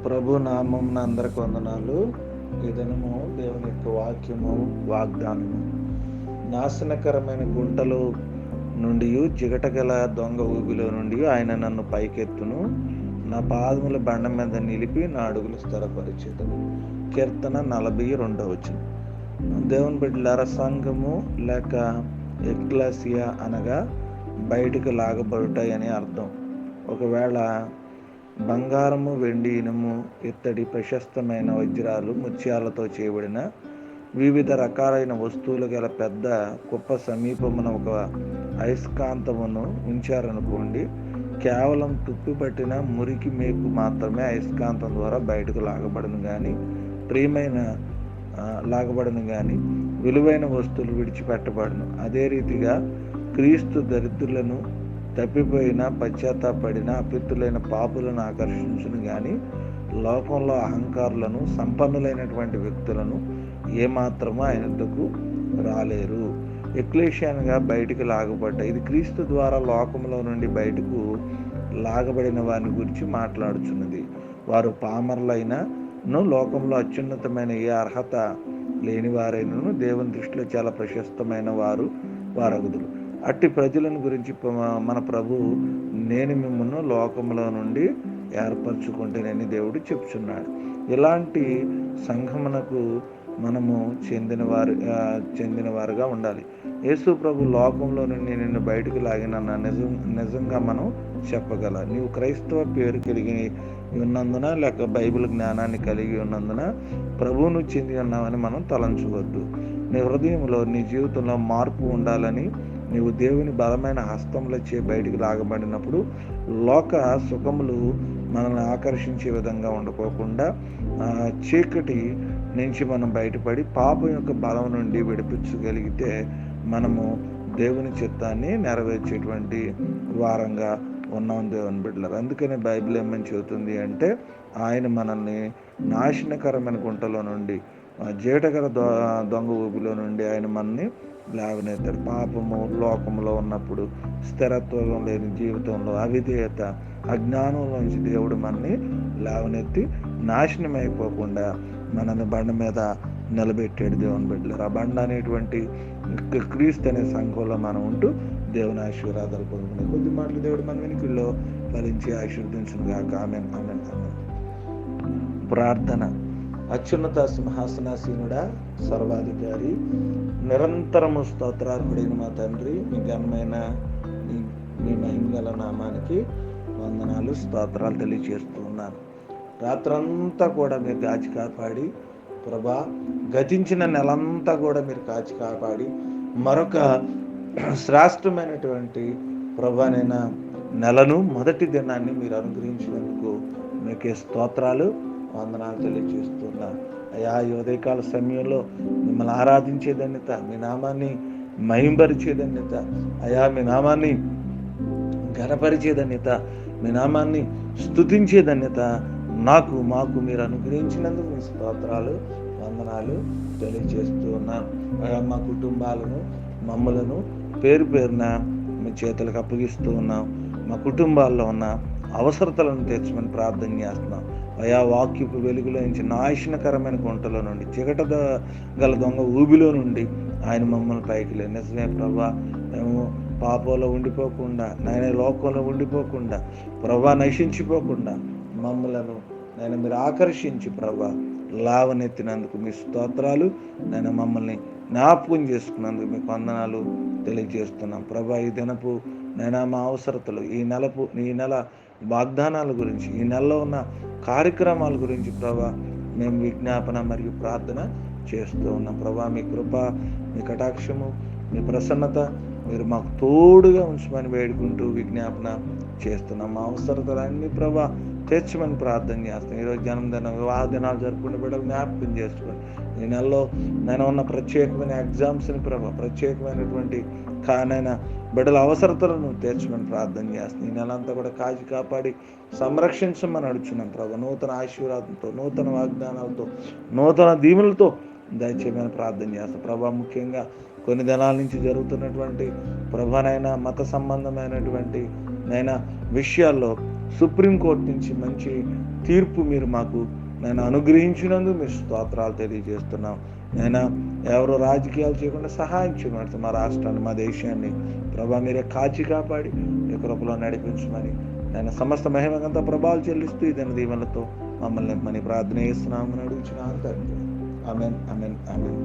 ప్రభు నామమున అందరికి వందనాలు. ఈ దినము దేవుని యొక్క వాక్యము, వాగ్దానము. నాశనకరమైన గుంటలో నుండి, జిగటగల దొంగ ఊబిలో నుండి ఆయన నన్ను పైకెత్తును. నా పాదముల బండ మీద నిలిపి నా అడుగులు స్థిరపరిచేదను. కీర్తన 42. దేవుని బిడ్డలారా, సంఘము లేక ఎక్లెసియా అనగా బయటికి లాగబడుట అని అర్థం. ఒకవేళ బంగారము, వెండి, ఇనుము, ఇత్తడి, ప్రశస్తమైన వజ్రాలు, ముత్యాలతో చేయబడిన వివిధ రకాలైన వస్తువులు గల పెద్ద కుప్ప సమీపమున ఒక అయస్కాంతమును ఉంచారనుకోండి. కేవలం తుప్పు పట్టిన మురికి మేకు మాత్రమే అయస్కాంతం ద్వారా బయటకు లాగబడను కానీ విలువైన వస్తువులు విడిచిపెట్టబడను. అదే రీతిగా క్రీస్తు దరిద్రులను, తప్పిపోయిన, పశ్చాత్తాపడిన, అపిత్తులైన పాపులను ఆకర్షించును కానీ లోకంలో అహంకారులను, సంపన్నులైనటువంటి వ్యక్తులను ఏమాత్రమూ ఆయన వద్దకు రాలేరు. ఎక్లేషియానుగా బయటికి లాగబడ్డ, ఇది క్రీస్తు ద్వారా లోకంలో నుండి బయటకు లాగబడిన వారిని గురించి మాట్లాడుచున్నది. వారు పామరులైనను, లోకంలో అత్యున్నతమైన ఏ అర్హత లేని వారైనను దేవుని దృష్టిలో చాలా ప్రశస్తమైన వారగుదురు. అట్టి ప్రజలను గురించి మన ప్రభు, నేను మిమ్మల్ని లోకంలో నుండి ఏర్పరచుకుంటేనని దేవుడు చెప్తున్నాడు. ఇలాంటి సంఘమునకు మనము చెందినవారుగా ఉండాలి. యేసు ప్రభు లోకంలో నుండి నిన్ను బయటకు లాగిన నిజంగా మనం చెప్పగల, నీవు క్రైస్తవ పేరు కలిగి ఉన్నందున, లేక బైబిల్ జ్ఞానాన్ని కలిగి ఉన్నందున ప్రభువును చెంది ఉన్నామని మనం తలంచవద్దు. నీ హృదయంలో, నీ జీవితంలో మార్పు ఉండాలని నీవు దేవుని బలమైన హస్తములచే బయటికి లాగబడినప్పుడు లోక సుఖములు మనల్ని ఆకర్షించే విధంగా ఉండకోకుండా చీకటి నుంచి మనం బయటపడి పాపం యొక్క బలం నుండి విడిపించగలిగితే మనము దేవుని చిత్తాన్ని నెరవేర్చేటువంటి వారంగా ఉన్నాం దేవుని బిడ్డలారు. అందుకనే బైబిల్ ఏమని చెబుతుంది అంటే, ఆయన మనల్ని నాశనకరమైన గుంటలో నుండి, జీటగల దొంగ ఊబిలో నుండి ఆయన మనల్ని లేవనెత్తాడు. పాపము లోకంలో ఉన్నప్పుడు, స్థిరత్వం లేని జీవితంలో, అవిధేయత, అజ్ఞానంలోంచి దేవుడు మనల్ని లేవనెత్తి నాశనమైపోకుండా మనల్ని బండ మీద నిలబెట్టాడు దేవుని బిడ్డలారు. ఆ బండ అనేటువంటి క్రీస్తు అనే సంఘంలో మనం ఉంటూ దేవుని ఆశీర్వాదాలు పొందుకునే కొద్ది మాటలు దేవుడు మన వెనుకల్లో ఫలించి ఆశీర్వదించును గాక. ఆమేన్, ఆమేన్, ఆమేన్. ప్రార్థన. అత్యున్నత సింహాసనాసీనుడా, సర్వాధికారి, నిరంతరము స్తోత్రార్హుడైన మా తండ్రి, మీ ఘనమైన మీ మహిమగల నామానికి వందనాలు, స్తోత్రాలు తెలియజేస్తూ ఉన్నాను. రాత్రంతా కూడా మీరు కాచి కాపాడి ప్రభా, గతించిన నెలంతా కూడా మీరు కాచి కాపాడి మరొక శ్రేష్టమైనటువంటి ప్రభానైన నెలను, మొదటి దినాన్ని మీరు అనుగ్రహించినందుకు మీకే స్తోత్రాలు, వందనాలు తెలియజేస్తున్నాను. అయా, ఈ ఉదయకాల సమయంలో మిమ్మల్ని ఆరాధించే ధన్యత, మీ నామాన్ని మహింపరిచే ధన్యత, అయా మీ నామాన్ని ఘనపరిచే ధన్యత, మీ నామాన్ని స్తుతించే ధన్యత మాకు మీరు అనుగ్రహించినందుకు మీ స్తోత్రాలు, వందనాలు తెలియజేస్తూ ఉన్నాను. అయా, మా కుటుంబాలను, మమ్మలను పేరు పేరున మీ చేతులకు అప్పగిస్తూ ఉన్నాం. మా కుటుంబాల్లో ఉన్న అవసరతలను తీర్చమని ప్రార్థన చేస్తున్నాం. అయా, వాక్యపు వెలుగులో నుంచి, నాశనకరమైన గుంటలో నుండి, గల దొంగ ఊబిలో నుండి ఆయన మమ్మల్ని పైకి లేదు. నిజమే ప్రభా, మేము పాపంలో ఉండిపోకుండా, నాయన లోకంలో ఉండిపోకుండా, ప్రభా నశించిపోకుండా మమ్మలను మీరు ఆకర్షించి ప్రభా లావనెత్తినందుకు మీ స్తోత్రాలు. మమ్మల్ని జ్ఞాపకం చేసుకున్నందుకు మీకు వందనాలు తెలియజేస్తున్నాం. ప్రభా, ఈ దినపు మా అవసరతలు, ఈ నెల వాగ్దానాల గురించి, ఈ నెలలో ఉన్న కార్యక్రమాల గురించి ప్రభా మేము విజ్ఞాపన మరియు ప్రార్థన చేస్తూ ఉన్నాం. ప్రభా, మీ కృప, మీ కటాక్షము, మీ ప్రసన్నత మీరు మాకు తోడుగా ఉంచమని వేడుకుంటూ విజ్ఞాపన చేస్తున్నాం. మా అవసరతలన్నీ ప్రభా తెచ్చమని ప్రార్థన చేస్తాం. ఈరోజు జన్మదినం, వివాహ దినాలు జరుపుకునే బిడ్డలు జ్ఞాపకం చేసుకోండి. ఈ నెలలో ఉన్న ప్రత్యేకమైన ఎగ్జామ్స్ని ప్రభా, ప్రత్యేకమైనటువంటి బిడ్డల అవసరతలను తీర్చమని ప్రార్థన చేస్తాం. ఈ నెల అంతా కూడా కాచి కాపాడి సంరక్షించమని అడుగుతున్నాం ప్రభా. నూతన ఆశీర్వాదంతో, నూతన వాగ్దానాలతో, నూతన దీవులతో దయచేయమని ప్రార్థన చేస్తాం ప్రభా. ముఖ్యంగా కొన్ని దినాల నుంచి జరుగుతున్నటువంటి ప్రభానైనా మత సంబంధమైనటువంటి విషయాల్లో సుప్రీంకోర్టు నుంచి మంచి తీర్పు మీరు మాకు నేను అనుగ్రహించినందుకు మీరు స్తోత్రాలు తెలియజేస్తున్నాం. నేను ఎవరు రాజకీయాలు చేయకుండా సహాయం చేయమంటారు. మా రాష్ట్రాన్ని, మా దేశాన్ని ప్రభా మీరే కాచి కాపాడి మీ కృపలో నడిపించమని నేను సమస్త మహిమకంతా ప్రభావాలు చెల్లిస్తూ ఇదైన దీవెనలతో మమ్మల్ని నింపమని ప్రార్థన చేస్తున్నామని అడుగుచున్నాను తండ్రి. ఆమేన్, ఆమేన్, ఆమేన్.